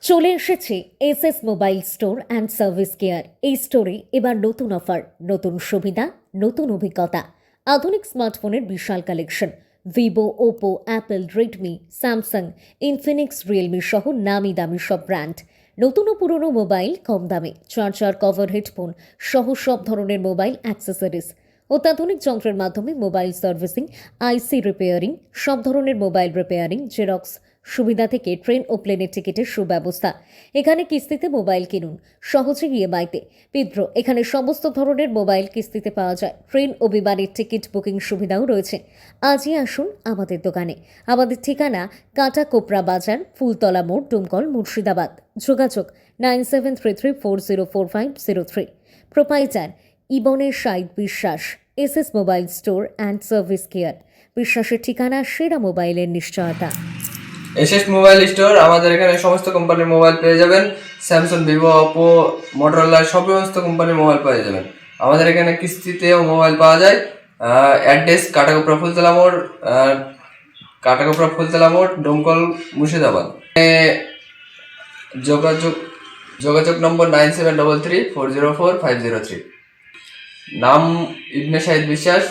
চলে এসেছে SS mobile store and service care. এই স্টোরে এবার নতুন অফার, নতুন সুবিধা, নতুন অভিজ্ঞতা, আধুনিক স্মার্টফোনের বিশাল collection. Vivo, Oppo, Apple, Redmi, Samsung, Infinix, Realme সহ নামি দামি সব ব্র্যান্ড। নতুন ও পুরনো মোবাইল কম দামে, চার্জার, কভার, হেডফোন সহ সব ধরনের মোবাইল অ্যাক্সেসরিজ। অত্যাধুনিক যন্ত্রের মাধ্যমে মোবাইল সার্ভিসিং, আইসি রিপেয়ারিং, সব ধরনের মোবাইল রিপেয়ারিং, জেরক্স সুবিধা থেকে ট্রেন ও প্লেনের টিকিটের সুব্যবস্থা। এখানে কিস্তিতে মোবাইল কিনুন, সহজে ইএমআইতে। বিদ্রো এখানে সমস্ত ধরনের মোবাইল কিস্তিতে পাওয়া যায়। ট্রেন ও বিমানের টিকিট বুকিং সুবিধাও রয়েছে। আজই আসুন আমাদের দোকানে। আমাদের ঠিকানা কাঁটাকোপড়া বাজার, ফুলতলা মোড়, ডুমকল, মুর্শিদাবাদ। যোগাযোগ 9733404503। প্রোপাইটার ইবনের শাইদ বিশ্বাস। SS mobile store and service care. বিশ্বাসের ঠিকানা, সেরা মোবাইলের নিশ্চয়তা। এসএস মোবাইল স্টোর, আমাদের এখানে সমস্ত কোম্পানির মোবাইল পেয়ে যাবেন। স্যামসাং, ভিভো, ওপো, মোটরোলা সমস্ত কোম্পানির মোবাইল পেয়ে যাবেন। আমাদের এখানে কিস্তিতেও মোবাইল পাওয়া যায়। অ্যাড্রেস কাটাকোপড়া ফুলতলা মোড়, ডোমকল, মুর্শিদাবাদ। যোগাযোগ যোগাযোগ নম্বর 9733404503। নাম ইবনে শাহিদ বিশ্বাস।